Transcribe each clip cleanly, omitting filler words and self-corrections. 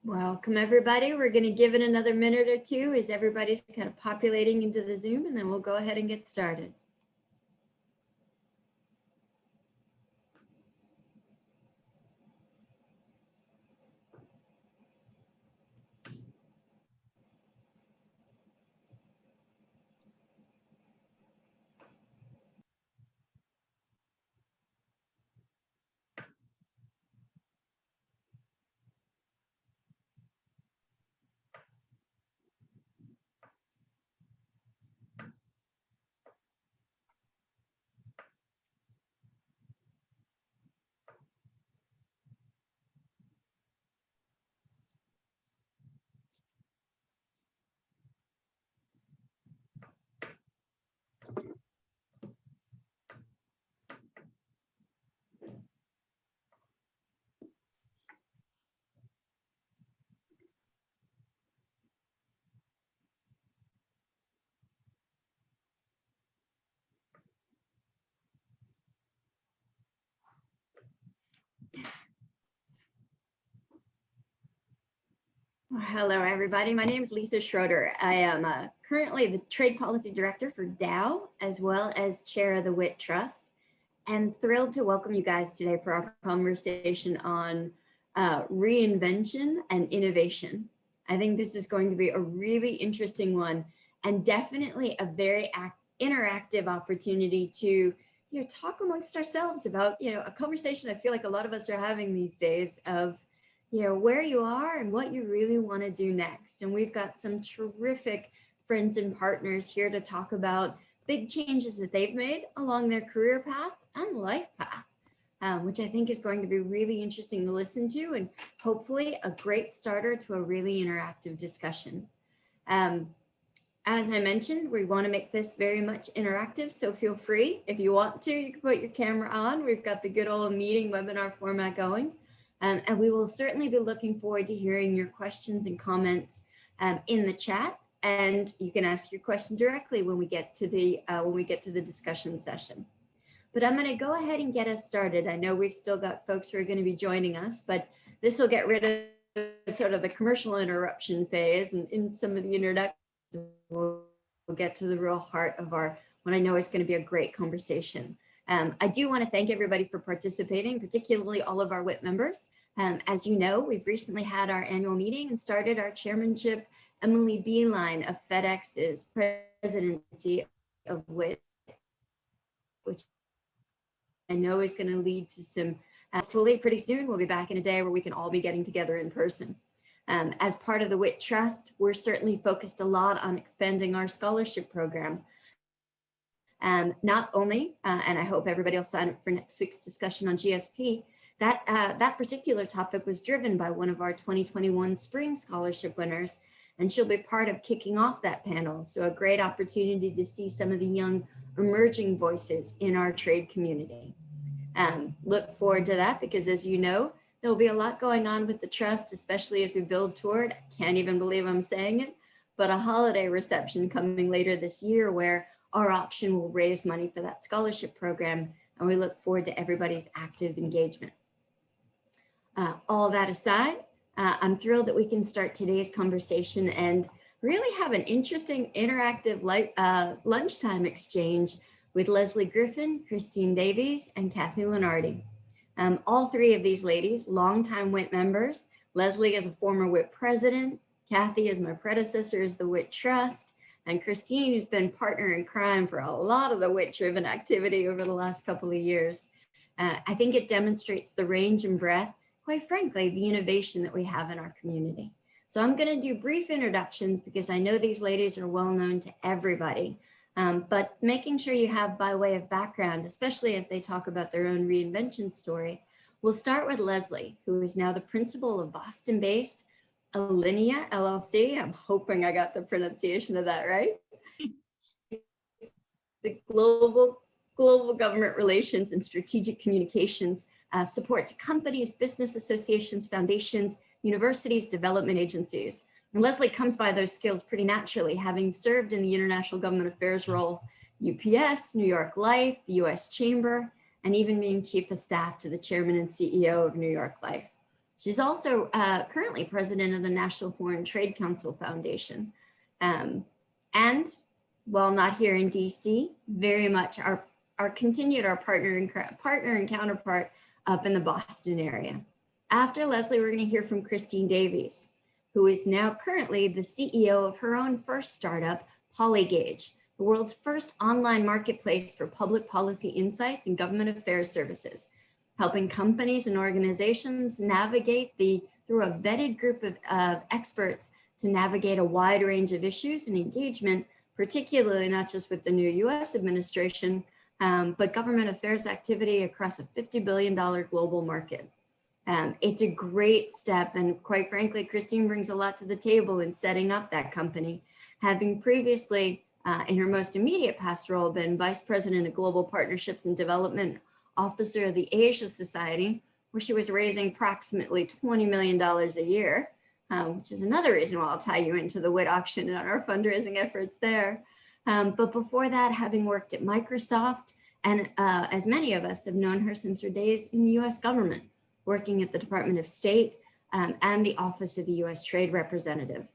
Welcome, everybody. We're going to give it another minute or two as everybody's kind of populating into the Zoom, and then we'll go ahead and get started. Hello, everybody. My name is Lisa Schroeder. I am currently the Trade Policy Director for Dow, as well as Chair of the WIIT Trust, and thrilled to welcome you guys today for our conversation on reinvention and innovation. I think this is going to be a really interesting one and definitely a very interactive opportunity to talk amongst ourselves about a conversation I feel like a lot of us are having these days of where you are and what you really want to do next. And we've got some terrific friends and partners here to talk about big changes that they've made along their career path and life path, which I think is going to be really interesting to listen to and hopefully a great starter to a really interactive discussion. As I mentioned, we want to make this very much interactive, so feel free. If you want to, you can put your camera on. We've got the good old meeting webinar format going. And we will certainly be looking forward to hearing your questions and comments in the chat. And you can ask your question directly when we get to the discussion session. But I'm going to go ahead and get us started. I know we've still got folks who are going to be joining us, but this will get rid of sort of the commercial interruption phase, and in some of the introductions, we'll get to the real heart of what I know is going to be a great conversation. I do want to thank everybody for participating, particularly all of our WIIT members. As you know, we've recently had our annual meeting and started our chairmanship. Emily Beeline of FedEx's presidency of WIIT, which I know is going to lead to some, hopefully pretty soon, we'll be back in a day where we can all be getting together in person. As part of the WIIT Trust, we're certainly focused a lot on expanding our scholarship program. Not only, and I hope everybody will sign up for next week's discussion on GSP, that particular topic was driven by one of our 2021 Spring Scholarship winners, and she'll be part of kicking off that panel. So a great opportunity to see some of the young emerging voices in our trade community. Look forward to that because, as you know, there'll be a lot going on with the trust, especially as we build toward, I can't even believe I'm saying it, but a holiday reception coming later this year where our auction will raise money for that scholarship program, and we look forward to everybody's active engagement. All that aside, I'm thrilled that we can start today's conversation and really have an interesting interactive lunchtime exchange with Leslie Griffin, Christine Davies, and Kathy Lenardi. All three of these ladies, longtime WIIT members. Leslie is a former WIIT president. Kathy is my predecessor as the WIIT Trust. And Christine, who's been partner in crime for a lot of the WIIT-driven activity over the last couple of years. I think it demonstrates the range and breadth, quite frankly, the innovation that we have in our community. So I'm going to do brief introductions because I know these ladies are well known to everybody, but making sure you have by way of background, especially as they talk about their own reinvention story. We'll start with Leslie, who is now the principal of Boston-based Alinea LLC. I'm hoping I got the pronunciation of that right. The global government relations and strategic communications support to companies, business associations, foundations, universities, development agencies. And Leslie comes by those skills pretty naturally, having served in the international government affairs roles, UPS, New York Life, the US Chamber, and even being chief of staff to the chairman and CEO of New York Life. She's also currently president of the National Foreign Trade Council Foundation. And while not here in DC, very much our partner and counterpart up in the Boston area. After Leslie, we're going to hear from Christine Davies, who is now currently the CEO of her own first startup, Polygauge, the world's first online marketplace for public policy insights and government affairs services, helping companies and organizations navigate through a vetted group of experts to navigate a wide range of issues and engagement, particularly not just with the new US administration, but government affairs activity across a $50 billion global market. It's a great step, and quite frankly, Christine brings a lot to the table in setting up that company, having previously, in her most immediate past role, been Vice President of Global Partnerships and Development Officer of the Asia Society, where she was raising approximately $20 million a year, which is another reason why I'll tie you into the WIIT auction and our fundraising efforts there. But before that, having worked at Microsoft, and as many of us have known her since her days in the US government, working at the Department of State and the Office of the US Trade Representative.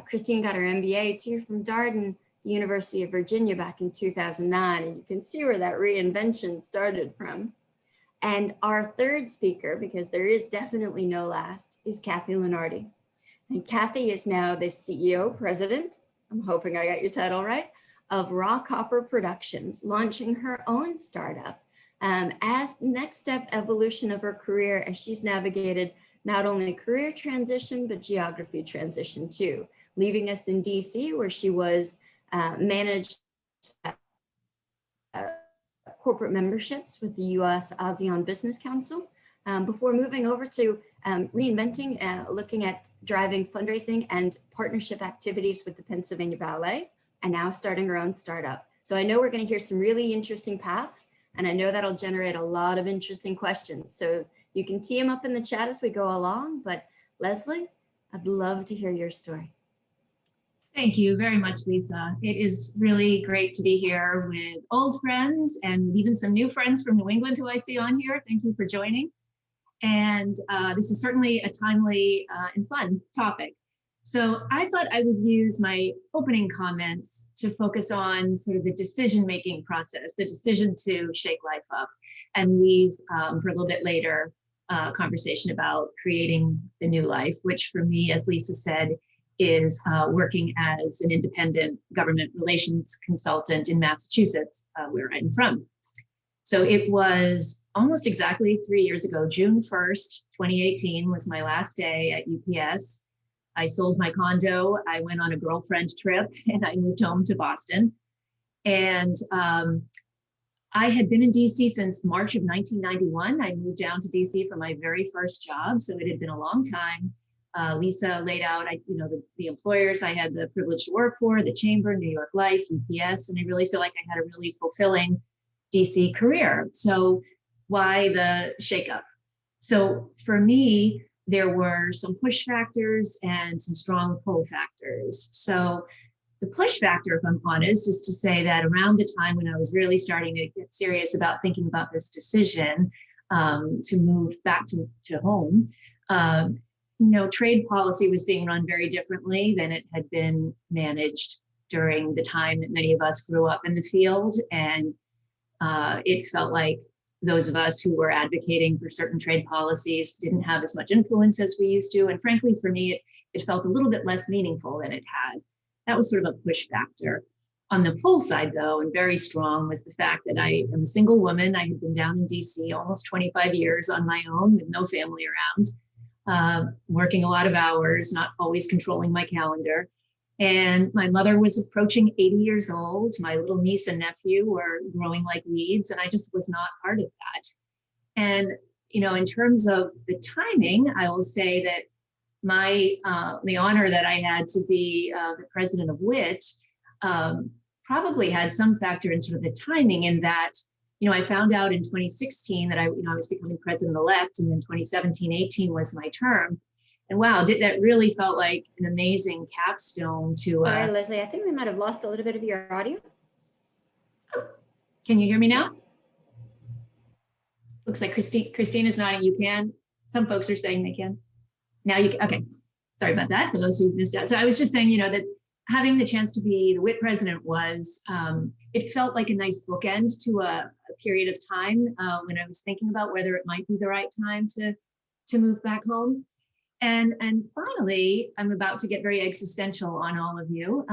Christine got her MBA too from Darden, the University of Virginia, back in 2009, and you can see where that reinvention started from. And our third speaker, because there is definitely no last, is Kathy Lenardi. And Kathy is now the CEO, president, I'm hoping I got your title right, of Raw Copper Productions, launching her own startup as next step evolution of her career, as she's navigated not only career transition, but geography transition too, leaving us in DC, where she was managed corporate memberships with the US ASEAN Business Council, before moving over to Reinventing, looking at driving fundraising and partnership activities with the Pennsylvania Ballet, and now starting her own startup. So I know we're going to hear some really interesting paths, and I know that'll generate a lot of interesting questions. So you can tee them up in the chat as we go along, but Leslie, I'd love to hear your story. Thank you very much, Lisa. It is really great to be here with old friends and even some new friends from New England who I see on here. Thank you for joining. And this is certainly a timely and fun topic. So I thought I would use my opening comments to focus on sort of the decision-making process, the decision to shake life up, and leave for a little bit later conversation about creating the new life, which for me, as Lisa said, is working as an independent government relations consultant in Massachusetts, where I'm from. So it was almost exactly 3 years ago, June 1st, 2018 was my last day at UPS. I sold my condo, I went on a girlfriend trip, and I moved home to Boston. And I had been in DC since March of 1991. I moved down to DC for my very first job, so it had been a long time. Lisa laid out, the employers I had the privilege to work for, the Chamber, New York Life, UPS, and I really feel like I had a really fulfilling DC career. So why the shakeup? So for me, there were some push factors and some strong pull factors. So the push factor, if I'm honest, is to say that around the time when I was really starting to get serious about thinking about this decision to move back to home, trade policy was being run very differently than it had been managed during the time that many of us grew up in the field. And it felt like those of us who were advocating for certain trade policies didn't have as much influence as we used to. And frankly, for me, it felt a little bit less meaningful than it had. That was sort of a push factor. On the pull side, though, and very strong, was the fact that I am a single woman. I had been down in DC almost 25 years on my own with no family around, working a lot of hours, not always controlling my calendar. And my mother was approaching 80 years old. My little niece and nephew were growing like weeds, and I just was not part of that. And, in terms of the timing, I will say that the honor that I had to be the president of WIIT probably had some factor in sort of the timing, in that, I found out in 2016 that I was becoming president-elect, and then 2017-18 was my term. And wow, that really felt like an amazing capstone to. Sorry, Leslie, I think we might have lost a little bit of your audio. Can you hear me now? Looks like Christine is nodding. You can. Some folks are saying they can. Now you can, okay. Sorry about that for those who missed out. So I was just saying, that having the chance to be the WIIT president was, it felt like a nice bookend to a period of time when I was thinking about whether it might be the right time to move back home. And finally, I'm about to get very existential on all of you.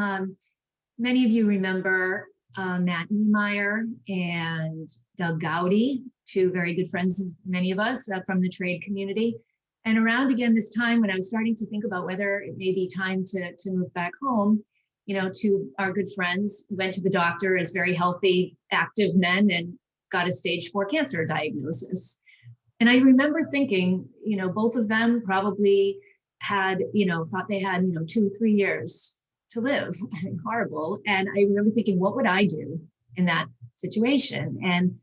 Many of you remember Matt Niemeyer and Doug Gowdy, two very good friends of many of us from the trade community. And around again this time when I was starting to think about whether it may be time to move back home, two our good friends went to the doctor as very healthy, active men and got a stage 4 cancer diagnosis. And I remember thinking, both of them probably had, thought they had, 2-3 years to live. Horrible. And I remember thinking, what would I do in that situation? And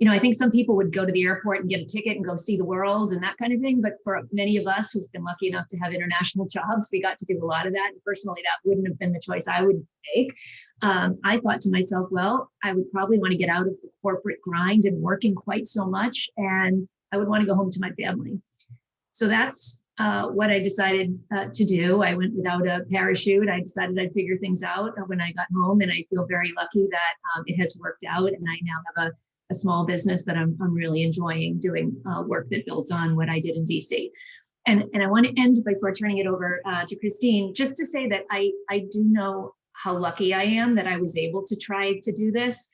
I think some people would go to the airport and get a ticket and go see the world and that kind of thing. But for many of us who've been lucky enough to have international jobs, we got to do a lot of that. And personally, that wouldn't have been the choice I would make. I thought to myself, well, I would probably want to get out of the corporate grind and working quite so much. And I would want to go home to my family. So that's what I decided to do. I went without a parachute. I decided I'd figure things out when I got home. And I feel very lucky that it has worked out. And I now have a small business that I'm really enjoying doing work that builds on what I did in DC. And I want to end before turning it over to Christine, just to say that I do know how lucky I am that I was able to try to do this.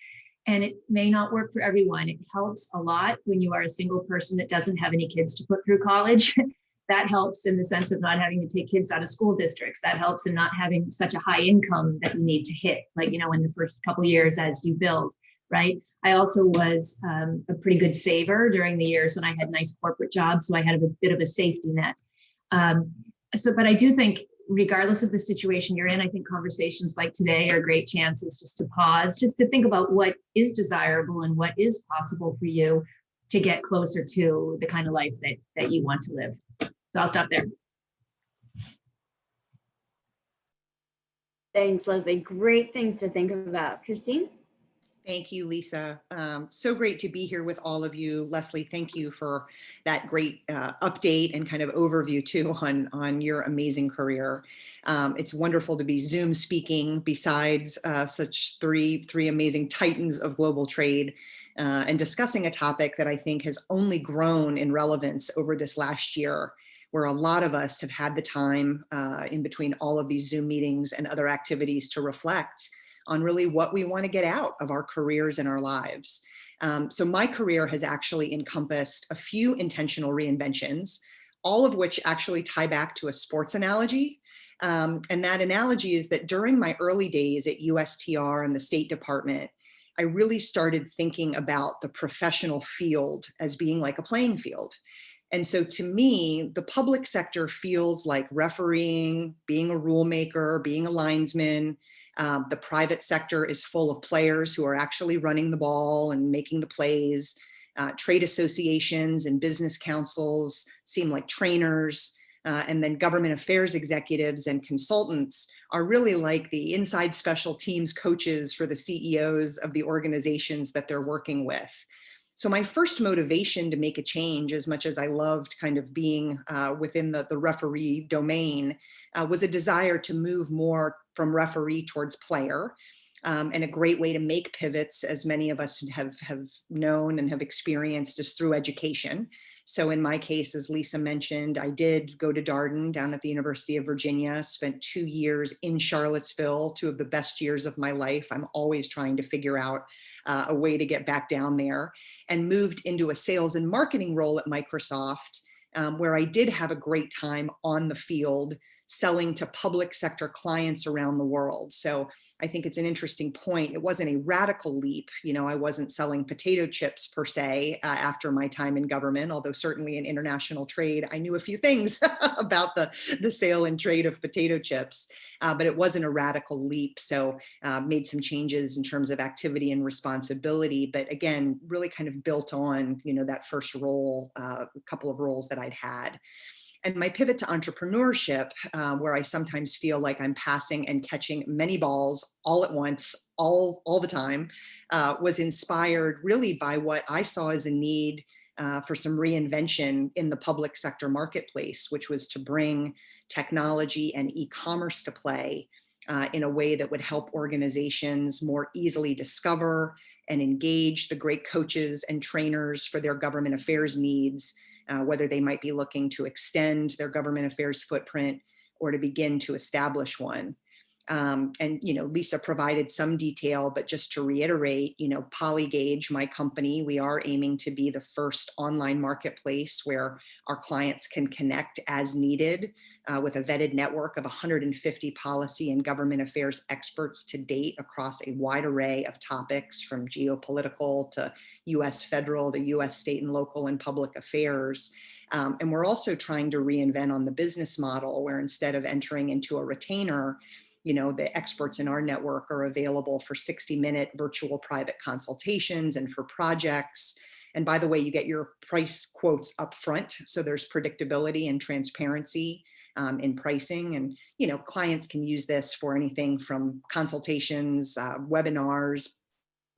And it may not work for everyone. It helps a lot when you are a single person that doesn't have any kids to put through college. That helps in the sense of not having to take kids out of school districts. That helps in not having such a high income that you need to hit, like, in the first couple of years as you build. Right. I also was a pretty good saver during the years when I had nice corporate jobs. So I had a bit of a safety net. But I do think regardless of the situation you're in, I think conversations like today are great chances just to pause, just to think about what is desirable and what is possible for you to get closer to the kind of life that you want to live. So I'll stop there. Thanks, Leslie. Great things to think about. Christine? Thank you, Lisa. So great to be here with all of you. Leslie, thank you for that great update and kind of overview too on your amazing career. It's wonderful to be Zoom speaking besides such three amazing titans of global trade and discussing a topic that I think has only grown in relevance over this last year, where a lot of us have had the time in between all of these Zoom meetings and other activities to reflect on really what we want to get out of our careers and our lives. So my career has actually encompassed a few intentional reinventions, all of which actually tie back to a sports analogy. And that analogy is that during my early days at USTR and the State Department, I really started thinking about the professional field as being like a playing field. And so to me, the public sector feels like refereeing, being a rule maker, being a linesman. The private sector is full of players who are actually running the ball and making the plays. Trade associations and business councils seem like trainers. And then government affairs executives and consultants are really like the inside special teams coaches for the CEOs of the organizations that they're working with. So my first motivation to make a change, as much as I loved kind of being within the referee domain, was a desire to move more from referee towards player. And a great way to make pivots, as many of us have known and have experienced, is through education. So in my case, as Lisa mentioned, I did go to Darden down at the University of Virginia, spent 2 years in Charlottesville, 2 of the best years of my life. I'm always trying to figure out a way to get back down there, and moved into a sales and marketing role at Microsoft, where I did have a great time on the field selling to public sector clients around the world. So I think it's an interesting point. It wasn't a radical leap. I wasn't selling potato chips per se after my time in government, although certainly in international trade, I knew a few things about the sale and trade of potato chips, but it wasn't a radical leap. So made some changes in terms of activity and responsibility, but again, really kind of built on, that first role, a couple of roles that I'd had. And my pivot to entrepreneurship, where I sometimes feel like I'm passing and catching many balls all at once, all the time, was inspired really by what I saw as a need for some reinvention in the public sector marketplace, which was to bring technology and e-commerce to play in a way that would help organizations more easily discover and engage the great coaches and trainers for their government affairs needs, whether they might be looking to extend their government affairs footprint or to begin to establish one. And, Lisa provided some detail, but just to reiterate, Polygage, my company, we are aiming to be the first online marketplace where our clients can connect as needed with a vetted network of 150 policy and government affairs experts to date across a wide array of topics, from geopolitical to US federal to US state and local and public affairs. And we're also trying to reinvent on the business model, where instead of entering into a retainer, the experts in our network are available for 60-minute virtual private consultations and for projects. And by the way, you get your price quotes up front, so there's predictability and transparency in pricing. And clients can use this for anything from consultations, webinars,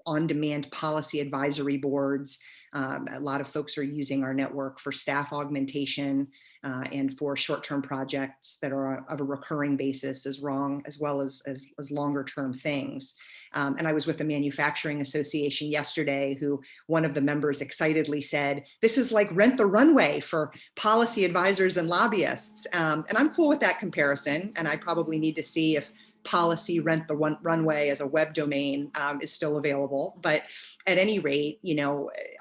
on-demand policy advisory boards. A lot of folks are using our network for staff augmentation and for short-term projects that are of a recurring basis, as well as longer-term things. And I was with the Manufacturing Association yesterday, who one of the members excitedly said, "This is like Rent the Runway for policy advisors and lobbyists." And I'm cool with that comparison. And I probably need to see if Policy Rent the Runway as a web domain is still available. But at any rate,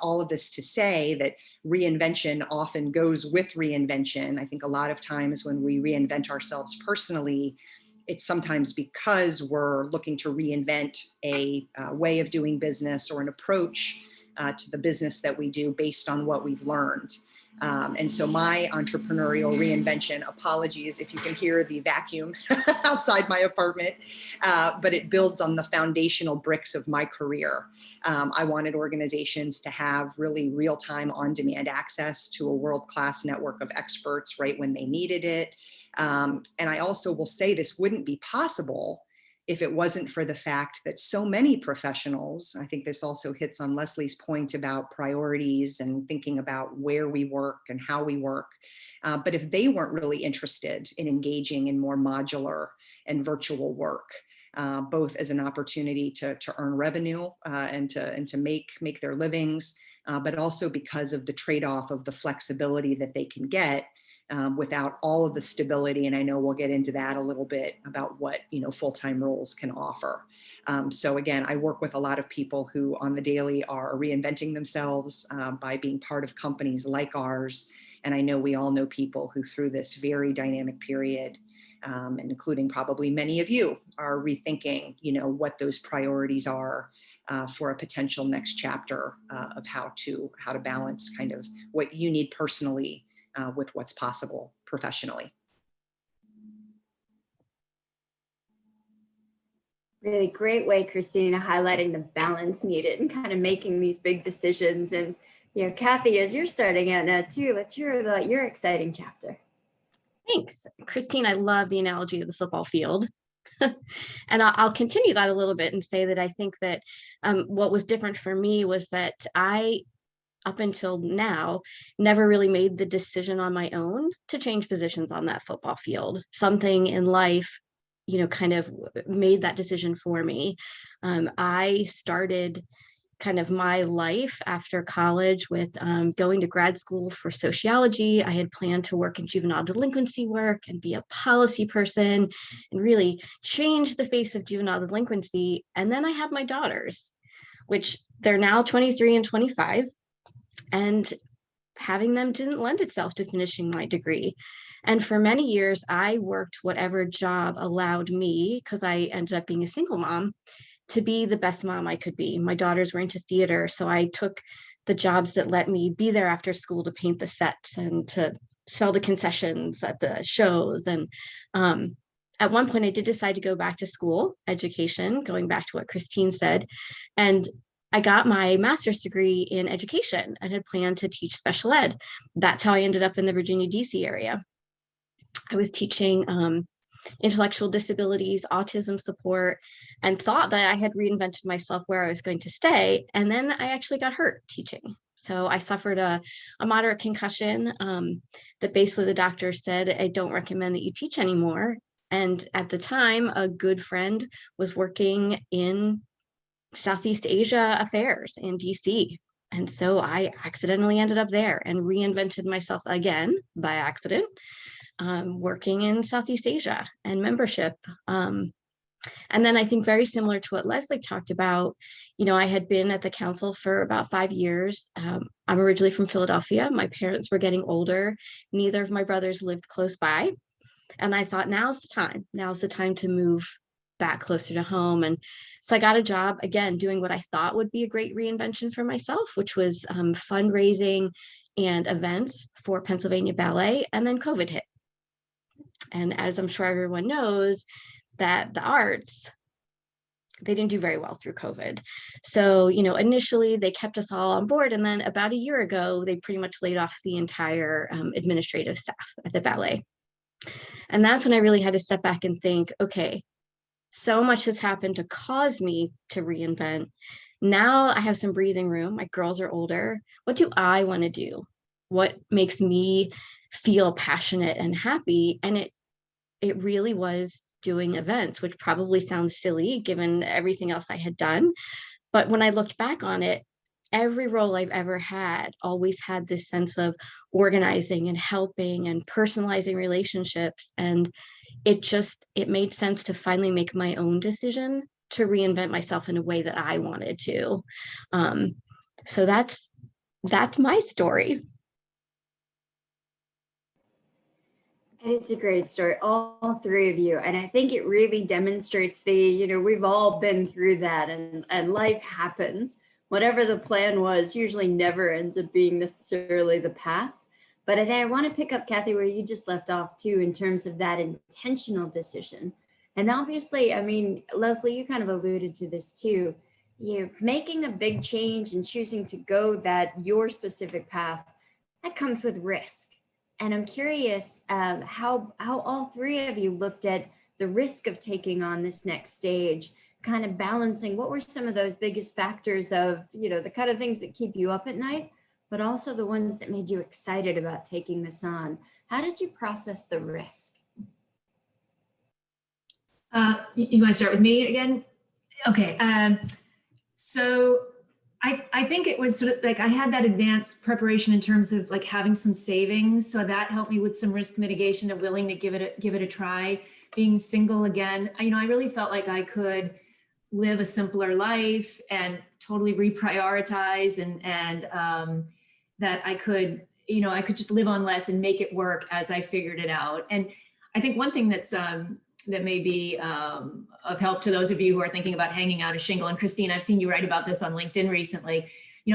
all of this to say that reinvention often goes with reinvention. I think a lot of times when we reinvent ourselves personally, it's sometimes because we're looking to reinvent a way of doing business or an approach to the business that we do based on what we've learned. And so my entrepreneurial reinvention, apologies if you can hear the vacuum outside my apartment, but it builds on the foundational bricks of my career. I wanted organizations to have really real-time on-demand access to a world-class network of experts right when they needed it. And I also will say this wouldn't be possible if it wasn't for the fact that so many professionals, I think this also hits on Leslie's point about priorities and thinking about where we work and how we work. But if they weren't really interested in engaging in more modular and virtual work, both as an opportunity to earn revenue and to make their livings, but also because of the trade-off of the flexibility that they can get without all of the stability. And I know we'll get into that a little bit about what full-time roles can offer. So again, I work with a lot of people who on the daily are reinventing themselves by being part of companies like ours. And I know we all know people who through this very dynamic period, and including probably many of you, are rethinking what those priorities are for a potential next chapter of how to balance kind of what you need personally with what's possible professionally. Really great way, Christina, highlighting the balance needed and kind of making these big decisions. And, Kathy, as you're starting out now too, let's hear about your exciting chapter. Thanks, Christine. I love the analogy of the football field. And I'll continue that a little bit and say that I think that what was different for me was that I, up until now, never really made the decision on my own to change positions on that football field. Something in life, kind of made that decision for me. I started kind of my life after college with going to grad school for sociology. I had planned to work in juvenile delinquency work and be a policy person and really change the face of juvenile delinquency. And then I had my daughters, which they're now 23 and 25. And having them didn't lend itself to finishing my degree. And for many years, I worked whatever job allowed me, because I ended up being a single mom, to be the best mom I could be. My daughters were into theater, so I took the jobs that let me be there after school to paint the sets and to sell the concessions at the shows. And at one point, I did decide to go back to school, education, going back to what Christine said. And I got my master's degree in education and had planned to teach special ed. That's how I ended up in the Virginia, DC area. I was teaching intellectual disabilities, autism support, and thought that I had reinvented myself where I was going to stay. And then I actually got hurt teaching. So I suffered a moderate concussion that basically the doctor said, I don't recommend that you teach anymore. And at the time, a good friend was working in Southeast Asia affairs in DC. And so I accidentally ended up there and reinvented myself again by accident, working in Southeast Asia and membership. And then I think very similar to what Leslie talked about, I had been at the council for about 5 years. I'm originally from Philadelphia. My parents were getting older. Neither of my brothers lived close by. And I thought, now's the time. Now's the time to move back closer to home. And so I got a job, again, doing what I thought would be a great reinvention for myself, which was fundraising and events for Pennsylvania Ballet. And then COVID hit. And as I'm sure everyone knows, that the arts, they didn't do very well through COVID. So, initially they kept us all on board. And then about a year ago, they pretty much laid off the entire administrative staff at the ballet. And that's when I really had to step back and think, okay, so much has happened to cause me to reinvent. Now I have some breathing room. My girls are older. What do I want to do? What makes me feel passionate and happy? And it really was doing events, which probably sounds silly given everything else I had done. But when I looked back on it, every role I've ever had always had this sense of organizing and helping and personalizing relationships. And it made sense to finally make my own decision to reinvent myself in a way that I wanted to. So that's my story. And it's a great story, all three of you. And I think it really demonstrates we've all been through that, and life happens. Whatever the plan was usually never ends up being necessarily the path. But I want to pick up, Kathy, where you just left off too, in terms of that intentional decision. And obviously, Leslie, you kind of alluded to this too. Making a big change and choosing to go your specific path, that comes with risk. And I'm curious how all three of you looked at the risk of taking on this next stage, kind of balancing what were some of those biggest factors of, the kind of things that keep you up at night, but also the ones that made you excited about taking this on. How did you process the risk? You want to start with me again? Okay. So I think it was sort of like I had that advanced preparation in terms of like having some savings. So that helped me with some risk mitigation and willing to give it a try. Being single again, I really felt like I could live a simpler life and totally reprioritize and that I could, I could just live on less and make it work as I figured it out. And I think one thing that's that may be of help to those of you who are thinking about hanging out a shingle. And Christine, I've seen you write about this on LinkedIn recently.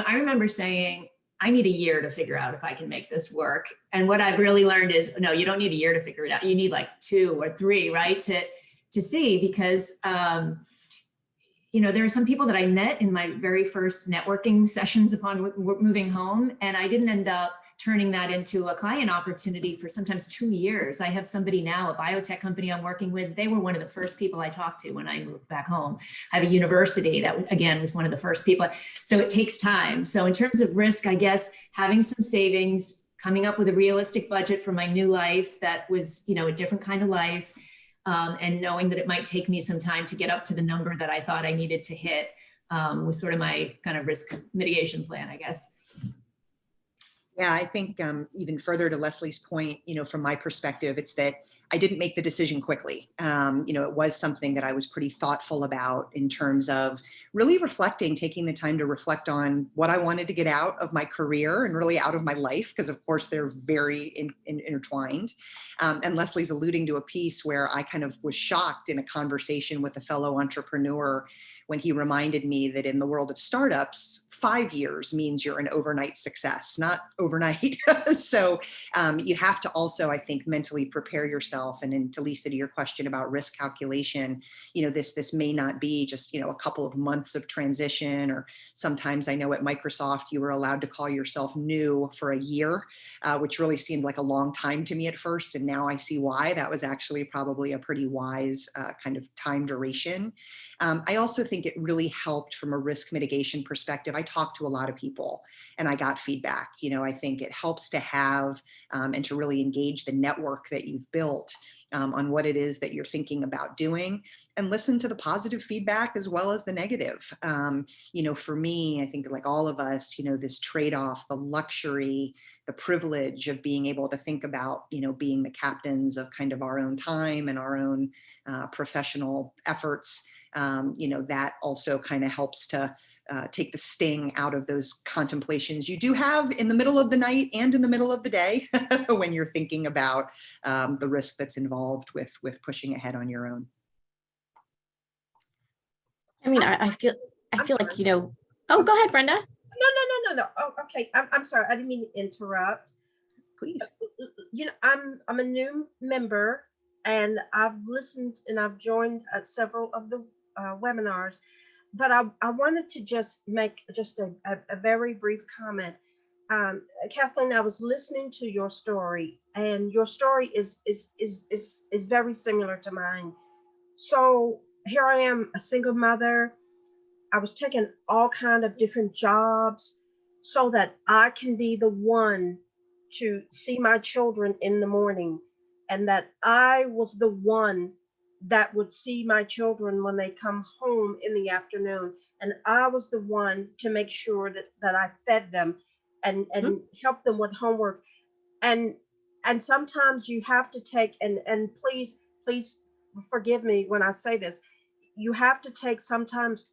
I remember saying, I need a year to figure out if I can make this work. And what I've really learned is, no, you don't need a year to figure it out. You need like 2 or 3, right? To see, because, there are some people that I met in my very first networking sessions upon moving home, and I didn't end up turning that into a client opportunity for sometimes 2 years. I have somebody now, a biotech company I'm working with. They were one of the first people I talked to when I moved back home. I have a university that, again, was one of the first people. So it takes time. So in terms of risk, I guess having some savings, coming up with a realistic budget for my new life that was, a different kind of life, and knowing that it might take me some time to get up to the number that I thought I needed to hit, was sort of my kind of risk mitigation plan, I guess. Yeah, I think even further to Leslie's point, from my perspective, it's that I didn't make the decision quickly. It was something that I was pretty thoughtful about in terms of really reflecting, taking the time to reflect on what I wanted to get out of my career and really out of my life, because of course they're very intertwined. And Leslie's alluding to a piece where I kind of was shocked in a conversation with a fellow entrepreneur when he reminded me that in the world of startups, 5 years means you're an overnight success, not overnight. So you have to also, I think, mentally prepare yourself yourself. And to Lisa, to your question about risk calculation, this may not be just, a couple of months of transition, or sometimes I know at Microsoft, you were allowed to call yourself new for a year, which really seemed like a long time to me at first. And now I see why. That was actually probably a pretty wise kind of time duration. I also think it really helped from a risk mitigation perspective. I talked to a lot of people and I got feedback. I think it helps to have and to really engage the network that you've built on what it is that you're thinking about doing, and listen to the positive feedback as well as the negative. For me, I think like all of us, this trade-off, the luxury, the privilege of being able to think about, being the captains of kind of our own time and our own professional efforts, that also kind of helps to take the sting out of those contemplations you do have in the middle of the night and in the middle of the day when you're thinking about the risk that's involved with pushing ahead on your own. I mean, I feel I'm like, sorry. oh, go ahead, Brenda. No. Oh, okay. I'm sorry. I didn't mean to interrupt. Please. I'm a new member, and I've listened and I've joined several of the webinars, but I wanted to just make just a very brief comment. Kathleen, I was listening to your story, and your story is very similar to mine. So here I am, a single mother. I was taking all kind of different jobs so that I can be the one to see my children in the morning, and that I was the one that would see my children when they come home in the afternoon. And I was the one to make sure that I fed them and help them with homework. And sometimes you have to take, and please forgive me when I say this, you have to take sometimes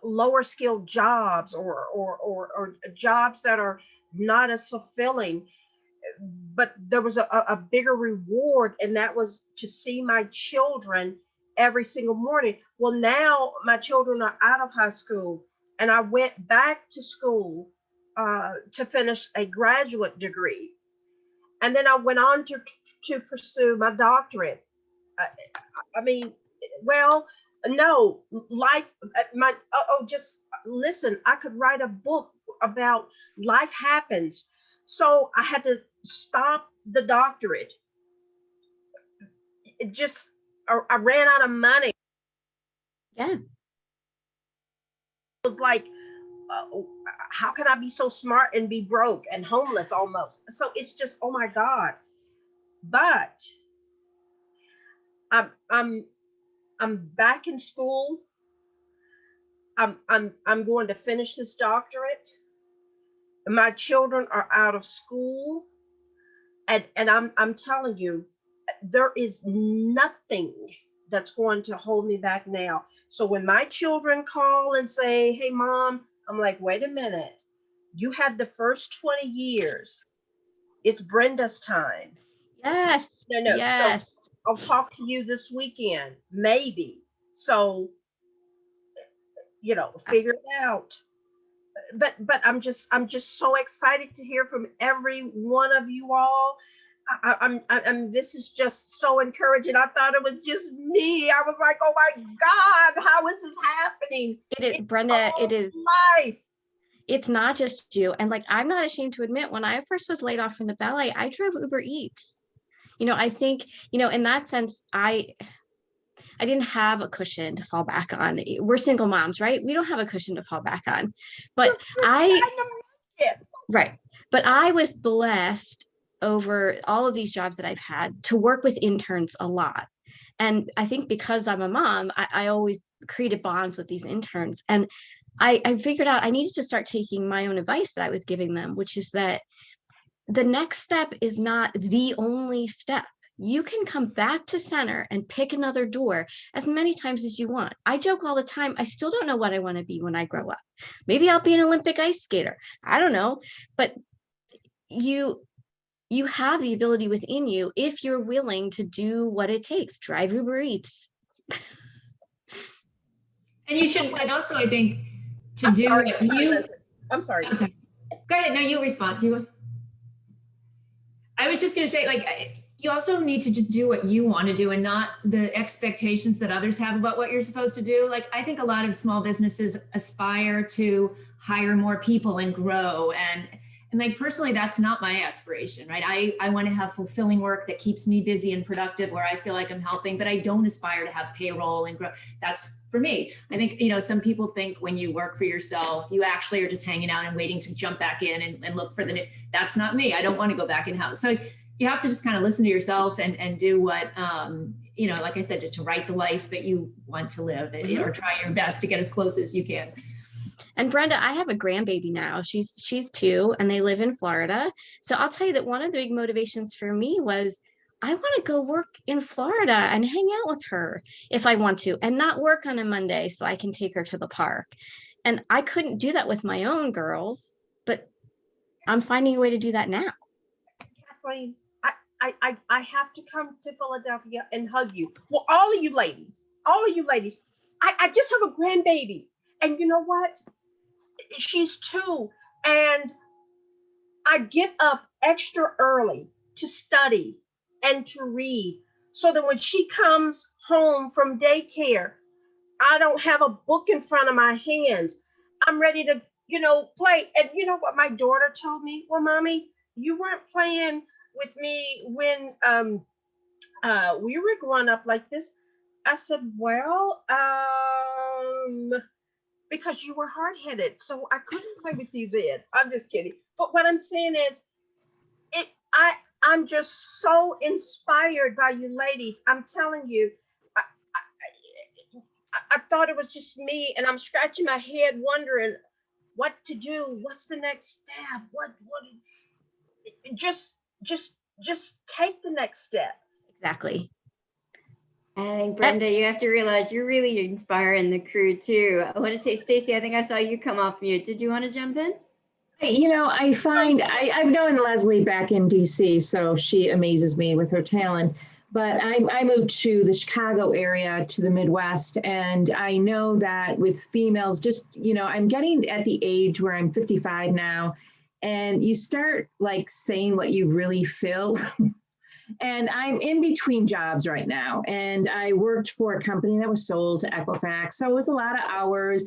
lower skilled jobs or jobs that are not as fulfilling, but there was a bigger reward, and that was to see my children every single morning. Well, now my children are out of high school, and I went back to school to finish a graduate degree, and then I went on to pursue my doctorate. I mean, well, no, life, just listen, I could write a book about life happens. So I had to stop the doctorate. I ran out of money. Yeah. It was like, how can I be so smart and be broke and homeless almost? So it's just, oh my God. But I'm back in school. I'm going to finish this doctorate. My children are out of school, and I'm telling you, there is nothing that's going to hold me back now. So when my children call and say, "Hey, Mom," I'm like, "Wait a minute. You had the first 20 years. It's Brenda's time." Yes. No. Yes. So I'll talk to you this weekend, maybe. So, figure it out. But I'm just so excited to hear from every one of you all. I'm this is just so encouraging. I thought it was just me. I was like, oh my God, how is this happening? It is, Brenda, it is life. It's not just you. And like, I'm not ashamed to admit, when I first was laid off from the ballet, I drove Uber Eats. I think, in that sense, I didn't have a cushion to fall back on. We're single moms, right? We don't have a cushion to fall back on. But right. But I was blessed over all of these jobs that I've had to work with interns a lot. And I think because I'm a mom, I always created bonds with these interns. And I figured out I needed to start taking my own advice that I was giving them, which is that the next step is not the only step. You can come back to center and pick another door as many times as you want. I joke all the time, I still don't know what I want to be when I grow up. Maybe I'll be an Olympic ice skater. I don't know. But you have the ability within you if you're willing to do what it takes. Drive Uber Eats. And you should find also, I think, I'm sorry. Okay. Go ahead. No, you respond. I was just going to say, like, You also need to just do what you want to do and not the expectations that others have about what you're supposed to do. Like, I think a lot of small businesses aspire to hire more people and grow. And like, personally, that's not my aspiration, right? I want to have fulfilling work that keeps me busy and productive, where I feel like I'm helping, but I don't aspire to have payroll and grow. That's for me. I think, some people think when you work for yourself, you actually are just hanging out and waiting to jump back in and look for the new. That's not me. I don't want to go back in house. So you have to just kind of listen to yourself and do what, like I said, just to write the life that you want to live, or try your best to get as close as you can. And Brenda, I have a grandbaby now. She's 2 and they live in Florida. So I'll tell you that one of the big motivations for me was I want to go work in Florida and hang out with her if I want to, and not work on a Monday so I can take her to the park. And I couldn't do that with my own girls, but I'm finding a way to do that now. Kathleen, I have to come to Philadelphia and hug you. Well, all of you ladies, I just have a grandbaby. And you know what? She's 2. And I get up extra early to study and to read, so that when she comes home from daycare, I don't have a book in front of my hands. I'm ready to, play. And you know what my daughter told me? Well, Mommy, you weren't playing with me when we were growing up like this. I said, well, because you were hard-headed, so I couldn't play with you then. I'm just kidding. But what I'm saying is, I'm just so inspired by you ladies. I'm telling you, I thought it was just me, and I'm scratching my head wondering what to do. What's the next step? What? Just take the next step. Exactly. I think, Brenda, you have to realize you're really inspiring the crew too. I want to say, Stacy, I think I saw you come off mute. Did you want to jump in? I find I've known Leslie back in DC, so she amazes me with her talent. But I moved to the Chicago area, to the Midwest, and I know that with females, I'm getting at the age where I'm 55 now, and you start like saying what you really feel. And I'm in between jobs right now. And I worked for a company that was sold to Equifax. So it was a lot of hours.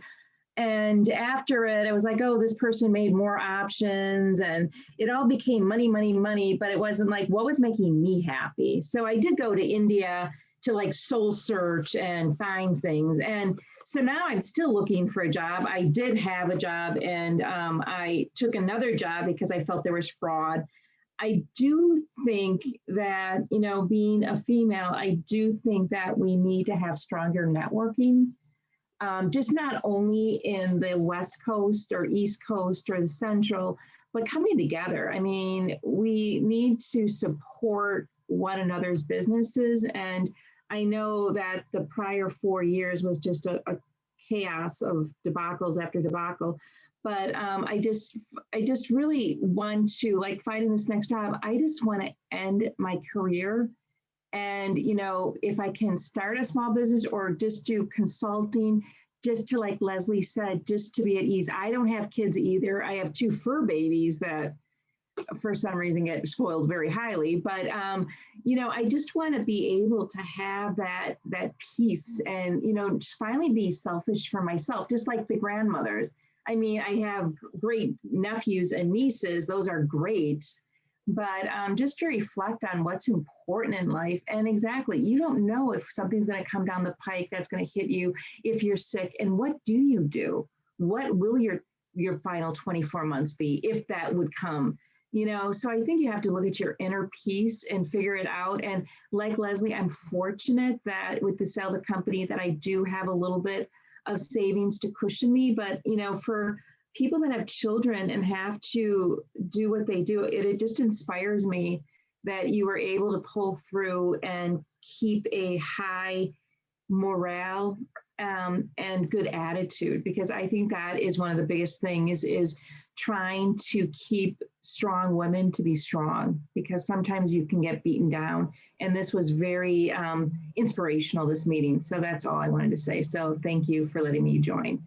And after it, I was like, oh, this person made more options. And it all became money, money, money. But it wasn't like what was making me happy. So I did go to India to like soul search and find things. And so now I'm still looking for a job. I did have a job, and I took another job because I felt there was fraud. I do think that, being a female, I do think that we need to have stronger networking, just not only in the West Coast or East Coast or the Central, but coming together. I mean, we need to support one another's businesses. And I know that the prior 4 years was just a chaos of debacles after debacle. But I just really want to, like, finding this next job, I just want to end my career. And, if I can start a small business or just do consulting, just to, like Leslie said, just to be at ease. I don't have kids either. I have 2 fur babies that for some reason get spoiled very highly. But, I just want to be able to have that peace and, just finally be selfish for myself, just like the grandmothers. I mean, I have great nephews and nieces. Those are great. But just to reflect on what's important in life. And exactly, you don't know if something's going to come down the pike that's going to hit you if you're sick. And what do you do? What will your final 24 months be, if that would come? So I think you have to look at your inner peace and figure it out. And like Leslie, I'm fortunate that with the sale of the company that I do have a little bit of savings to cushion me. But, for people that have children and have to do what they do, it just inspires me that you were able to pull through and keep a high morale and good attitude, because I think that is one of the biggest things is trying to keep strong women to be strong, because sometimes you can get beaten down. And this was very inspirational, this meeting. So that's all I wanted to say. So thank you for letting me join.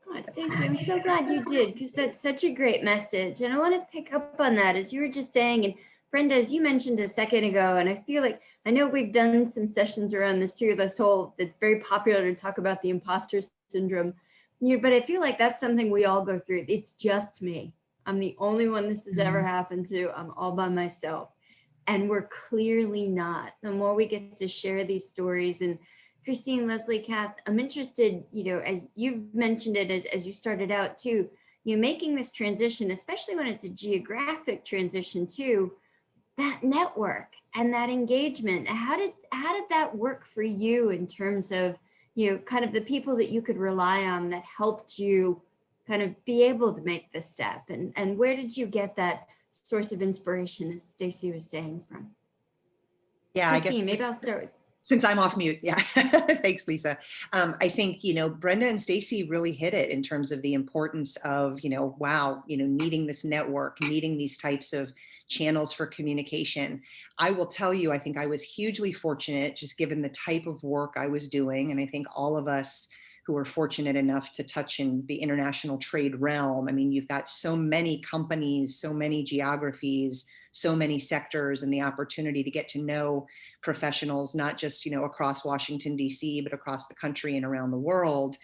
Oh, Stacey, I'm so glad you did, because that's such a great message. And I want to pick up on that, as you were just saying, and Brenda, as you mentioned a second ago, and I feel like, I know we've done some sessions around this too, it's very popular to talk about the imposter syndrome. But I feel like that's something we all go through. It's just me. I'm the only one this has ever happened to. I'm all by myself. And we're clearly not. The more we get to share these stories, and Christine, Leslie, Kath, I'm interested, as you've mentioned it, as you started out too, making this transition, especially when it's a geographic transition too, that network and that engagement. How did that work for you in terms of, kind of the people that you could rely on that helped you kind of be able to make this step? And where did you get that source of inspiration, as Stacey was saying, from? Yeah, Christine, I guess maybe I'll start with. since I'm off mute, yeah. Thanks, Lisa. I think, Brenda and Stacey really hit it in terms of the importance of, needing this network, needing these types of channels for communication. I will tell you, I think I was hugely fortunate, just given the type of work I was doing. And I think all of us who are fortunate enough to touch in the international trade realm. I mean, you've got so many companies, so many geographies, so many sectors, and the opportunity to get to know professionals, not just, across Washington, D.C., but across the country and around the world.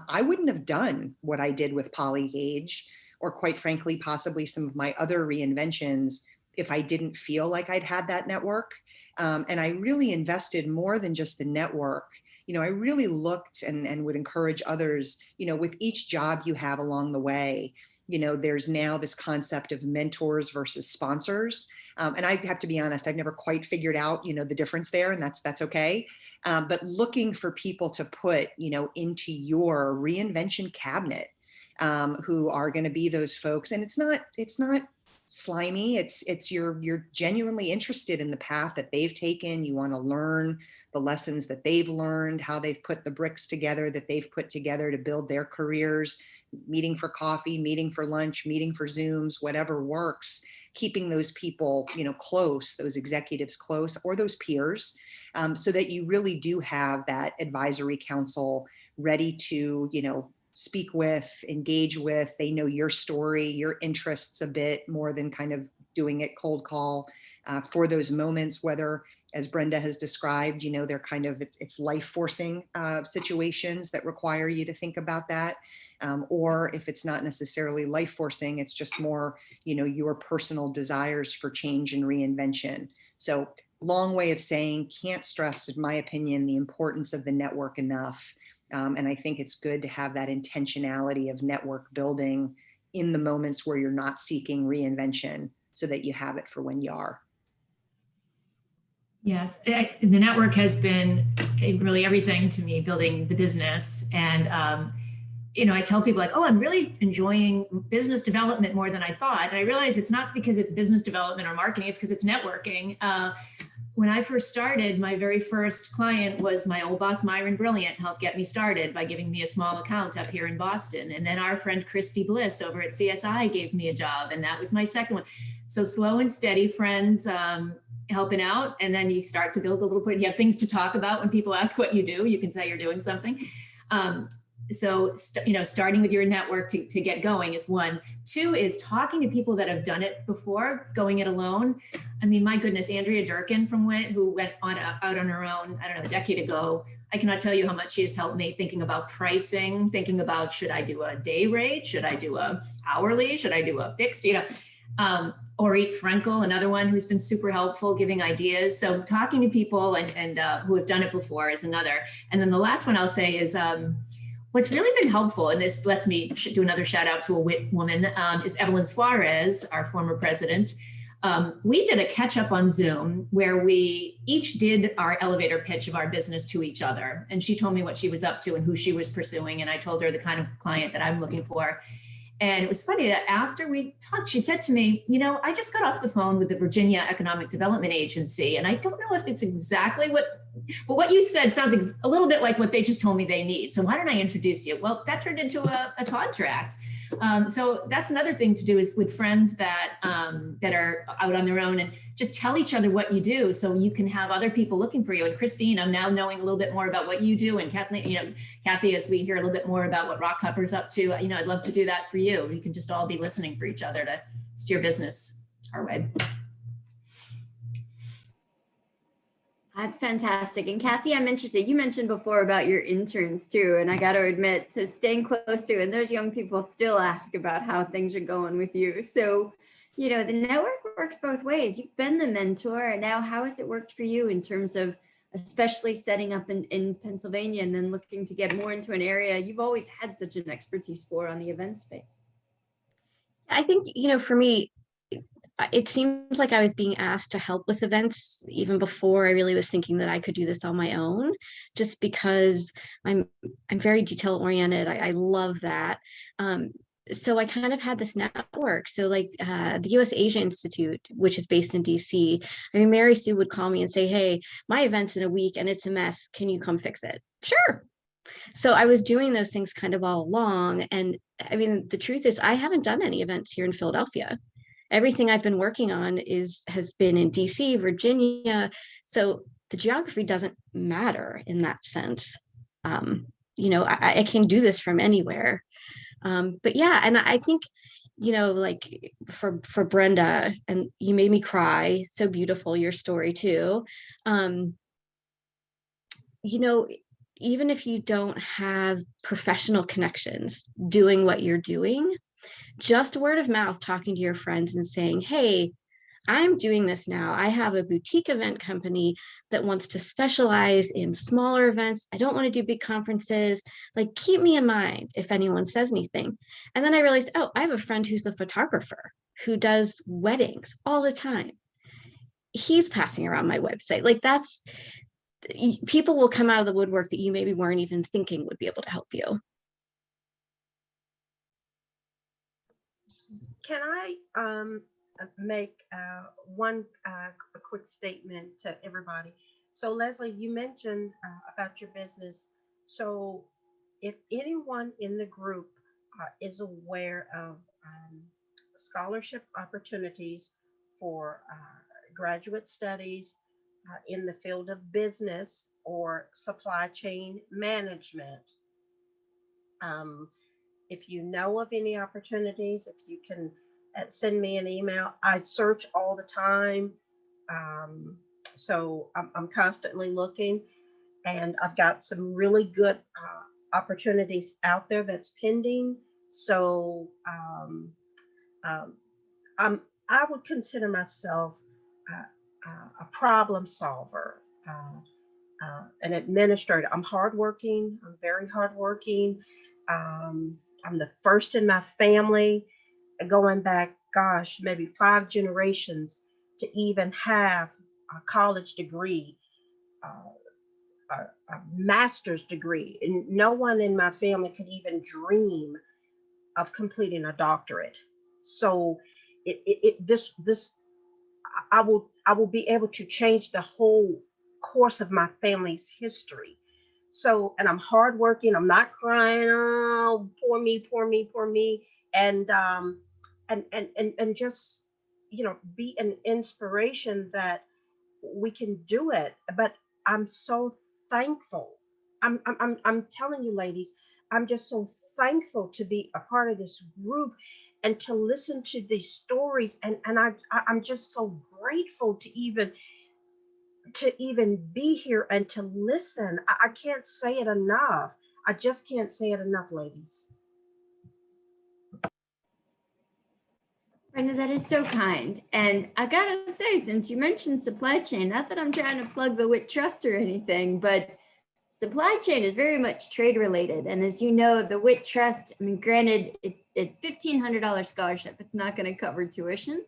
I wouldn't have done what I did with Polygage, or quite frankly, possibly some of my other reinventions, if I didn't feel like I'd had that network. And I really invested more than just the network. I really looked and would encourage others, with each job you have along the way, there's now this concept of mentors versus sponsors. And I have to be honest, I've never quite figured out, the difference there, and that's okay. But looking for people to put, into your reinvention cabinet, who are going to be those folks. And it's not slimy. It's you're genuinely interested in the path that they've taken. You want to learn the lessons that they've learned, how they've put the bricks together that they've put together to build their careers, meeting for coffee, meeting for lunch, meeting for Zooms, whatever works, keeping those people, close, those executives close, or those peers, so that you really do have that advisory council ready to, speak with, engage with. They know your story, your interests a bit more than kind of doing it cold call, for those moments, whether, as Brenda has described, they're kind of, it's life forcing situations that require you to think about that. Or if it's not necessarily life forcing, it's just more, your personal desires for change and reinvention. So long way of saying, can't stress, in my opinion, the importance of the network enough. And I think it's good to have that intentionality of network building in the moments where you're not seeking reinvention, so that you have it for when you are. Yes, the network has been really everything to me, building the business. And, I tell people like, oh, I'm really enjoying business development more than I thought. And I realize it's not because it's business development or marketing, it's because it's networking. When I first started, my very first client was my old boss, Myron Brilliant, helped get me started by giving me a small account up here in Boston. And then our friend Christy Bliss over at CSI gave me a job, and that was my second one. So slow and steady friends helping out, and then you start to build a little bit. You have things to talk about when people ask what you do. You can say you're doing something. So, starting with your network to get going is one. Two is talking to people that have done it before, going it alone. I mean, my goodness, Andrea Durkin from WIIT, who went out on her own, I don't know, a decade ago. I cannot tell you how much she has helped me thinking about pricing, thinking about, should I do a day rate? Should I do a hourly? Should I do a fixed, Orit Frankel, another one who's been super helpful, giving ideas. So talking to people and who have done it before is another. And then the last one I'll say is, what's really been helpful, and this lets me do another shout out to a WIIT woman, is Evelyn Suarez, our former president. We did a catch up on Zoom where we each did our elevator pitch of our business to each other. And she told me what she was up to and who she was pursuing. And I told her the kind of client that I'm looking for. And it was funny that after we talked, she said to me, I just got off the phone with the Virginia Economic Development Agency. And I don't know if it's exactly but what you said sounds a little bit like what they just told me they need. So why don't I introduce you? Well, that turned into a contract. So that's another thing to do is with friends that are out on their own, and just tell each other what you do so you can have other people looking for you. And Christine, I'm now knowing a little bit more about what you do. And Kathy, as we hear a little bit more about what Rockhopper's up to, I'd love to do that for you. We can just all be listening for each other to steer business our way. That's fantastic. And Kathy, I'm interested, you mentioned before about your interns too, and I got to admit, so staying close to, and those young people still ask about how things are going with you. So, you know, the network works both ways. You've been the mentor, and now how has it worked for you in terms of especially setting up in Pennsylvania and then looking to get more into an area you've always had such an expertise for on the event space? I think, for me, it seems like I was being asked to help with events even before I really was thinking that I could do this on my own, just because I'm very detail oriented. I love that. So I kind of had this network. So like the US Asia Institute, which is based in DC, I mean, Mary Sue would call me and say, hey, my event's in a week and it's a mess. Can you come fix it? Sure. So I was doing those things kind of all along. And I mean, the truth is I haven't done any events here in Philadelphia. Everything I've been working on has been in DC, Virginia. So the geography doesn't matter in that sense. I can do this from anywhere. But yeah, and I think, like for Brenda, and you made me cry. So beautiful, your story too. Even if you don't have professional connections doing what you're doing, just word of mouth, talking to your friends and saying, hey, I'm doing this now. I have a boutique event company that wants to specialize in smaller events. I don't want to do big conferences. Like, keep me in mind if anyone says anything. And then I realized, oh, I have a friend who's a photographer who does weddings all the time. He's passing around my website. Like, people will come out of the woodwork that you maybe weren't even thinking would be able to help you. Can I make one a quick statement to everybody? So Leslie, you mentioned about your business. So if anyone in the group is aware of scholarship opportunities for graduate studies in the field of business or supply chain management, if you know of any opportunities, if you can send me an email. I search all the time. So I'm constantly looking, and I've got some really good opportunities out there that's pending. So I would consider myself a problem solver, an administrator. I'm hardworking. I'm very hardworking. I'm the first in my family, going back, gosh, maybe 5 generations, to even have a college degree, a master's degree. And no one in my family could even dream of completing a doctorate. So this I will be able to change the whole course of my family's history. So, and I'm hardworking. I'm not crying, oh, poor me, poor me, poor me, and just be an inspiration that we can do it. But I'm so thankful. I'm telling you, ladies, I'm just so thankful to be a part of this group and to listen to these stories. And I'm just so grateful to even be here and to listen. I can't say it enough. I just can't say it enough, ladies. Brenda, that is so kind. And I gotta say, since you mentioned supply chain, not that I'm trying to plug the WIIT Trust or anything, but supply chain is very much trade related. And as you know, the WIIT Trust, I mean, granted, it's $1,500 scholarship. It's not going to cover tuition,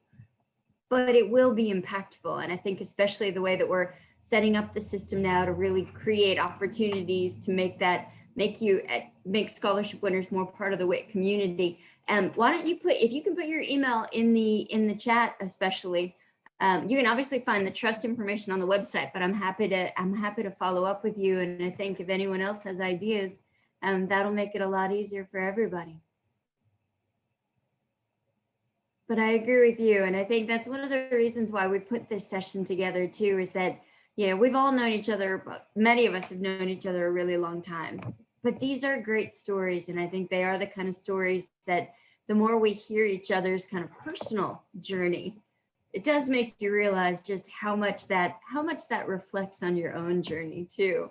but it will be impactful. And I think especially the way that we're setting up the system now to really create opportunities to make scholarship winners more part of the WIIT community. Why don't you if you can put your email in the chat, especially. You can obviously find the trust information on the website, but I'm happy to follow up with you. And I think if anyone else has ideas, that'll make it a lot easier for everybody. But I agree with you. And I think that's one of the reasons why we put this session together too, is that, we've all known each other, but many of us have known each other a really long time. But these are great stories. And I think they are the kind of stories that the more we hear each other's kind of personal journey, it does make you realize just how much that reflects on your own journey too.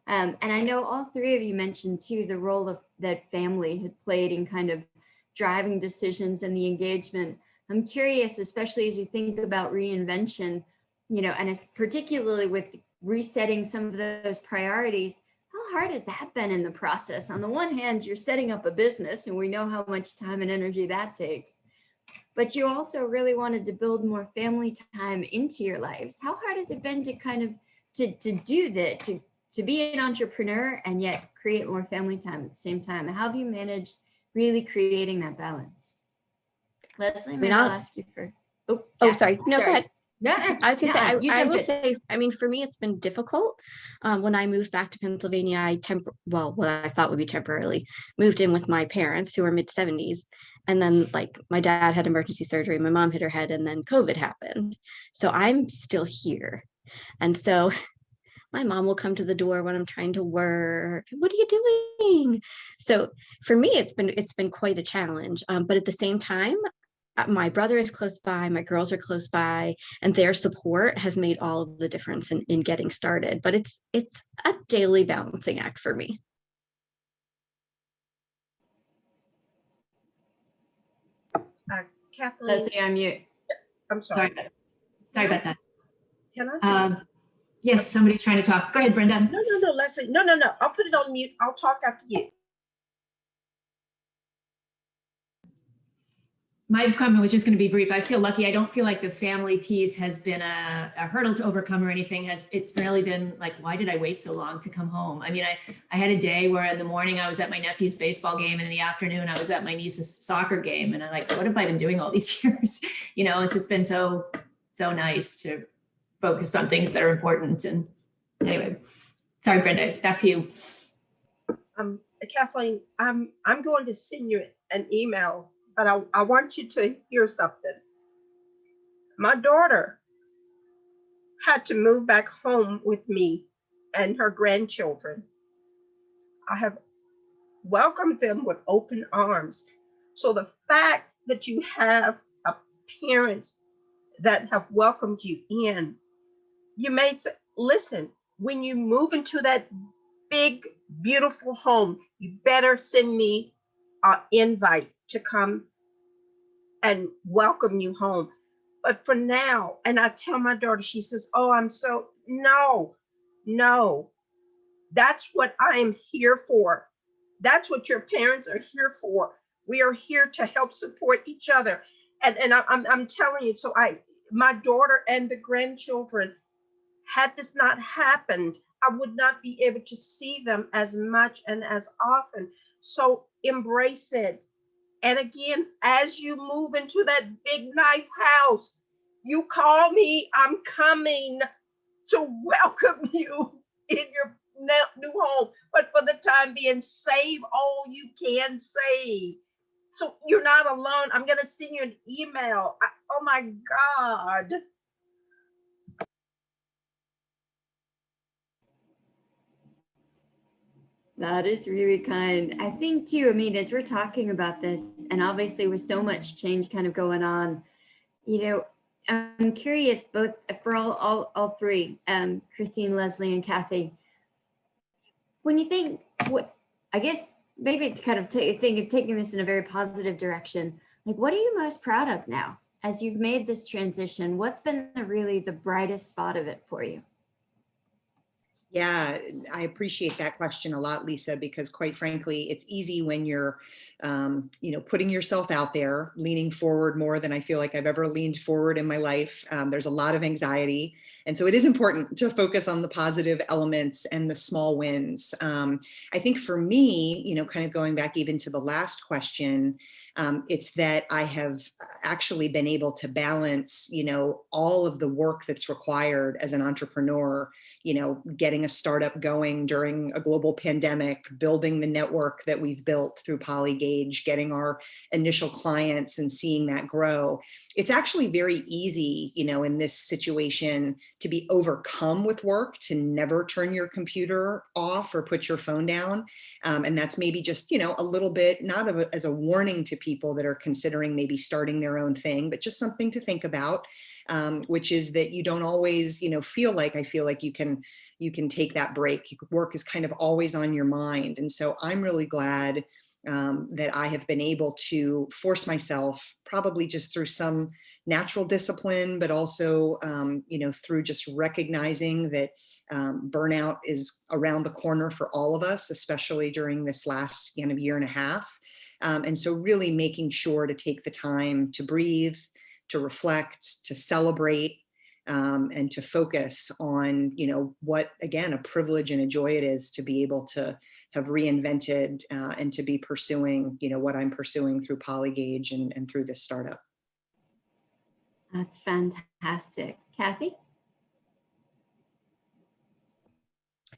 And I know all three of you mentioned too the role of that family had played in kind of driving decisions and the engagement. I'm curious, especially as you think about reinvention, you know, and particularly with resetting some of those priorities, how hard has that been in the process? On the one hand, you're setting up a business, and we know how much time and energy that takes. But you also really wanted to build more family time into your lives. How hard has it been to kind of to do that, to be an entrepreneur and yet create more family time at the same time? How have you managed really creating that balance? Leslie, maybe I'll ask you for. Oh, sorry. No, go ahead. No, I was gonna say, I will in. say, I mean, for me, it's been difficult. When I moved back to Pennsylvania, what I thought would be temporarily, moved in with my parents who were mid-70s. And then like my dad had emergency surgery, my mom hit her head, and then COVID happened. So I'm still here. And so my mom will come to the door when I'm trying to work. What are you doing? So for me, it's been quite a challenge. But at the same time, my brother is close by, my girls are close by, and their support has made all of the difference in getting started. But it's a daily balancing act for me. Kathleen. Leslie, on mute. I'm sorry. Sorry about that. Can I just... Yes, somebody's trying to talk. Go ahead, Brenda. No, Leslie. No. I'll put it on mute. I'll talk after you. My comment was just going to be brief. I feel lucky. I don't feel like the family piece has been a hurdle to overcome or anything. It's really been like, why did I wait so long to come home? I mean, I had a day where in the morning I was at my nephew's baseball game, and in the afternoon I was at my niece's soccer game. And I'm like, what have I been doing all these years? You know, it's just been so nice to focus on things that are important. And anyway, sorry, Brenda, back to you. Kathleen, I'm going to send you an email, but I want you to hear something. My daughter had to move back home with me and her grandchildren. I have welcomed them with open arms. So the fact that you have parents that have welcomed you in, you may say, listen, when you move into that big, beautiful home, you better send me an invite to come and welcome you home. But for now, and I tell my daughter, she says, oh, no, that's what I am here for. That's what your parents are here for. We are here to help support each other. And I'm telling you, so my daughter and the grandchildren, had this not happened, I would not be able to see them as much and as often. So embrace it. And again, as you move into that big, nice house, you call me, I'm coming to welcome you in your new home. But for the time being, save all you can save. So you're not alone. I'm going to send you an email. Oh my God. That is really kind. I think too, I mean, as we're talking about this, and obviously with so much change kind of going on, you know, I'm curious both for all three, Christine, Leslie, and Kathy, when you think, what, I guess maybe to kind of think of taking this in a very positive direction, like what are you most proud of now as you've made this transition? What's been really the brightest spot of it for you? Yeah, I appreciate that question a lot, Lisa, because quite frankly, it's easy when you're, putting yourself out there, leaning forward more than I feel like I've ever leaned forward in my life. There's a lot of anxiety. And so it is important to focus on the positive elements and the small wins. I think for me, kind of going back even to the last question, it's that I have actually been able to balance, all of the work that's required as an entrepreneur, getting a startup going during a global pandemic, building the network that we've built through Polygage, getting our initial clients and seeing that grow. It's actually very easy, in this situation to be overcome with work, to never turn your computer off or put your phone down. And that's maybe just, a little bit, not as a warning to people that are considering maybe starting their own thing, but just something to think about, which is that you don't always, I feel like you can take that break. Work is kind of always on your mind. And so I'm really glad that I have been able to force myself, probably just through some natural discipline, but also, through just recognizing that burnout is around the corner for all of us, especially during this last year and a half. And so really making sure to take the time to breathe, to reflect, to celebrate, and to focus on, what, again, a privilege and a joy it is to be able to have reinvented and to be pursuing, what I'm pursuing through Polygage and through this startup. That's fantastic. Kathy? I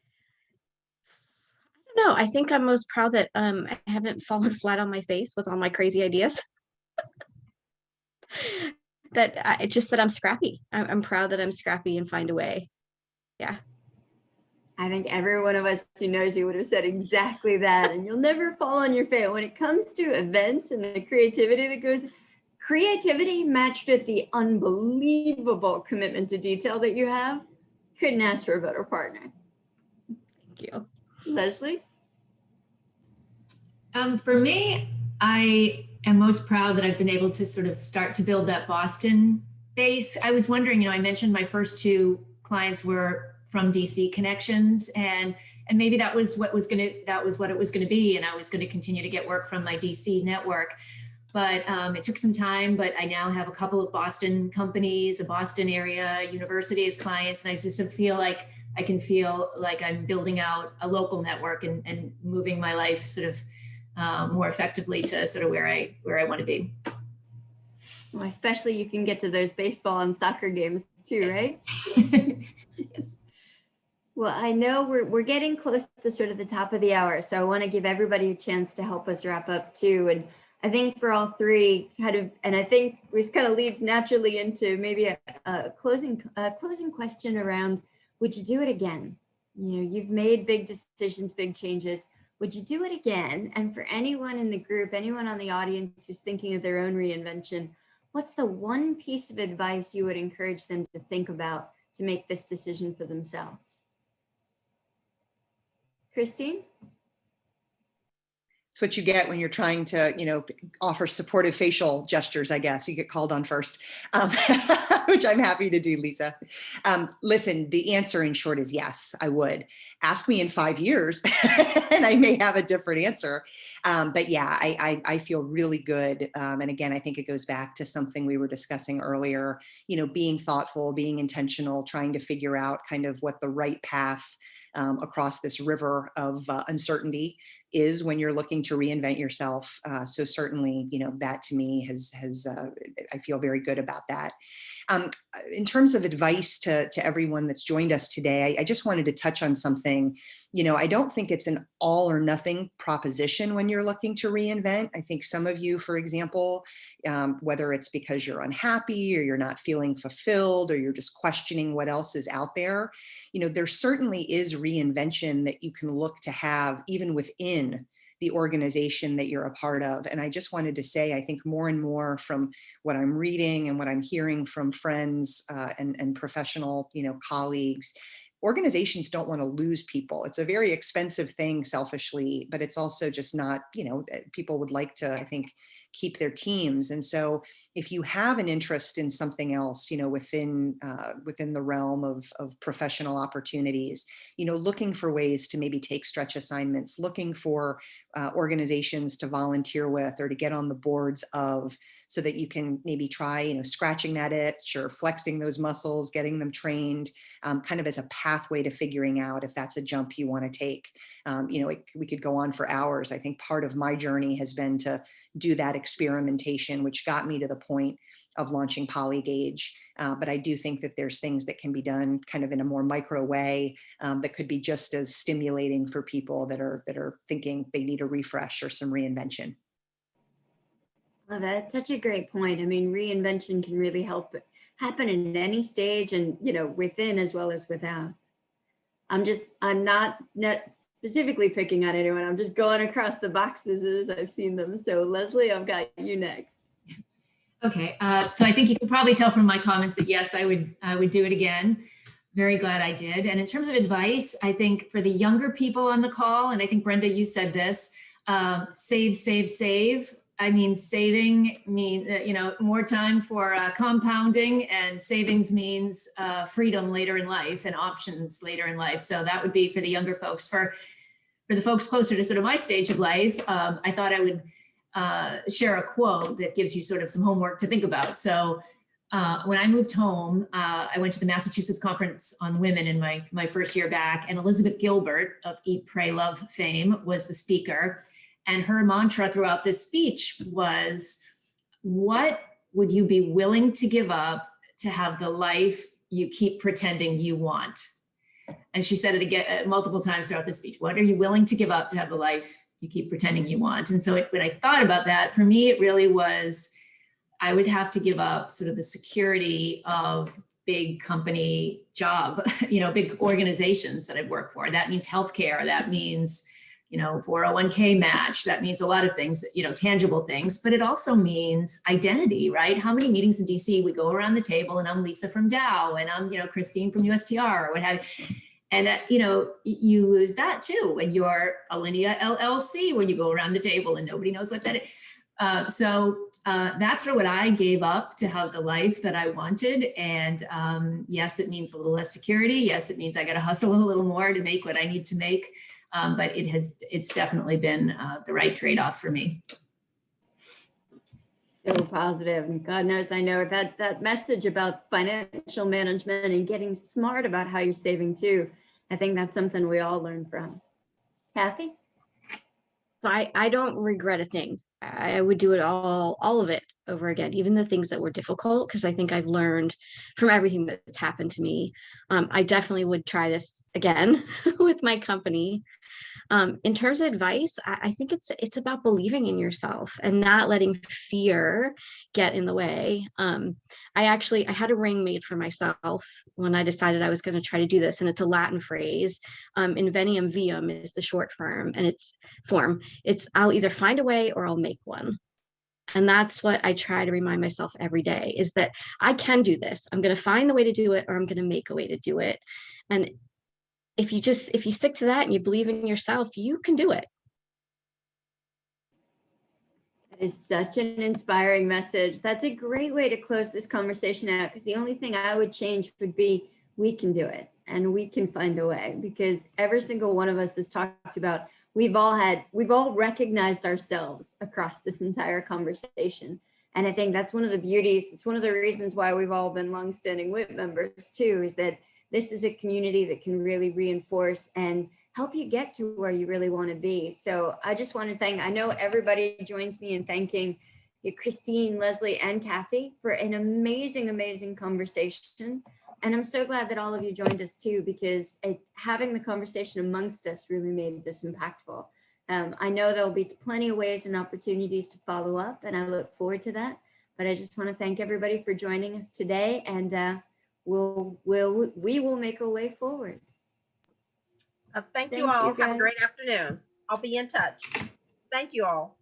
don't know. I think I'm most proud that I haven't fallen flat on my face with all my crazy ideas. That I'm scrappy. I'm proud that I'm scrappy and find a way. Yeah. I think every one of us who knows you would have said exactly that. And you'll never fall on your face. When it comes to events and the creativity that goes, creativity matched with the unbelievable commitment to detail that you have, couldn't ask for a better partner. Thank you. Leslie? For me, I am most proud that I've been able to sort of start to build that Boston base. I was wondering, I mentioned my first two clients were from DC connections, and maybe that was what it was going to be, and I was going to continue to get work from my DC network. But it took some time, but I now have a couple of Boston companies, a Boston area university as clients, and I just feel like I can feel like I'm building out a local network and moving my life sort of more effectively to sort of where I want to be. Well, especially you can get to those baseball and soccer games too, Yes. Right? Yes. Well, I know we're getting close to sort of the top of the hour, so I want to give everybody a chance to help us wrap up too. And I think for all three, and I think this kind of leads naturally into maybe a closing question around: would you do it again? You've made big decisions, big changes. Would you do it again? And for anyone in the group, anyone on the audience who's thinking of their own reinvention, what's the one piece of advice you would encourage them to think about to make this decision for themselves? Christine? It's what you get when you're trying to, offer supportive facial gestures, I guess. You get called on first, which I'm happy to do, Lisa. Listen, the answer in short is yes, I would. Ask me in 5 years and I may have a different answer. But yeah, I feel really good. And again, I think it goes back to something we were discussing earlier, being thoughtful, being intentional, trying to figure out kind of what the right path across this river of uncertainty is when you're looking to reinvent yourself. So certainly, that to me has I feel very good about that. In terms of advice to everyone that's joined us today, I just wanted to touch on something. I don't think it's an all or nothing proposition when you're looking to reinvent. I think some of you, for example, whether it's because you're unhappy or you're not feeling fulfilled or you're just questioning what else is out there, there certainly is reinvention that you can look to have even within the organization that you're a part of. And I just wanted to say, I think more and more from what I'm reading and what I'm hearing from friends and professional, colleagues, organizations don't want to lose people. It's a very expensive thing selfishly, but it's also just not, people would like to, I think, keep their teams. And so if you have an interest in something else, within the realm of professional opportunities, looking for ways to maybe take stretch assignments, looking for organizations to volunteer with or to get on the boards of, so that you can maybe try, scratching that itch or flexing those muscles, getting them trained, kind of as a pathway to figuring out if that's a jump you want to take. We could go on for hours. I think part of my journey has been to do that experimentation, which got me to the point of launching Polygage. But I do think that there's things that can be done kind of in a more micro way that could be just as stimulating for people that are thinking they need a refresh or some reinvention. Love it. Such a great point. I mean, reinvention can really help happen in any stage and, you know, within as well as without. I'm not specifically picking on anyone. I'm just going across the boxes as I've seen them. So Leslie, I've got you next. Okay, so I think you can probably tell from my comments that yes, I would do it again. Very glad I did. And in terms of advice, I think for the younger people on the call, and I think Brenda, you said this, save, save, save. I mean, saving means, you know, more time for compounding, and savings means freedom later in life and options later in life. So that would be for the younger folks. For the folks closer to sort of my stage of life, I thought I would share a quote that gives you sort of some homework to think about. So when I moved home, I went to the Massachusetts Conference on Women in my first year back, and Elizabeth Gilbert of Eat, Pray, Love fame was the speaker. And her mantra throughout this speech was, what would you be willing to give up to have the life you keep pretending you want? And she said it again multiple times throughout the speech. What are you willing to give up to have the life you keep pretending you want? And so when I thought about that, for me, it really was, I would have to give up sort of the security of big company job, you know, big organizations that I've worked for. That means healthcare. That means, you know, 401k match. That means a lot of things, you know, tangible things, but it also means identity, right? How many meetings in DC we go around the table and I'm Lisa from Dow and I'm, you know, Christine from USTR or what have you. And, you know, you lose that too when you're Alinea LLC, when you go around the table and nobody knows what that is. So that's sort of what I gave up to have the life that I wanted. And yes, it means a little less security. Yes, it means I got to hustle a little more to make what I need to make. But it's definitely been the right trade-off for me. So positive. And God knows, I know that message about financial management and getting smart about how you're saving too. I think that's something we all learn from. Kathy? So I don't regret a thing. I would do it all of it over again, even the things that were difficult, because I think I've learned from everything that's happened to me. I definitely would try this again with my company. In terms of advice, I think it's about believing in yourself and not letting fear get in the way. I had a ring made for myself when I decided I was going to try to do this, and it's a Latin phrase. Invenium viam is the short form, and it's I'll either find a way or I'll make one. And that's what I try to remind myself every day, is that I can do this. I'm going to find the way to do it, or I'm going to make a way to do it. And if you stick to that and you believe in yourself, you can do it. That is such an inspiring message. That's a great way to close this conversation out, because the only thing I would change would be, we can do it and we can find a way, because every single one of us has talked about, we've all recognized ourselves across this entire conversation. And I think that's one of the beauties. It's one of the reasons why we've all been longstanding WIIT members too, is that this is a community that can really reinforce and help you get to where you really want to be. So I just want to thank, I know everybody joins me in thanking you, Christine, Leslie, and Kathy, for an amazing, amazing conversation. And I'm so glad that all of you joined us too, because having the conversation amongst us really made this impactful. I know there'll be plenty of ways and opportunities to follow up, and I look forward to that. But I just want to thank everybody for joining us today, and we will make a way forward. Thank you all. Have a great afternoon. I'll be in touch. Thank you all.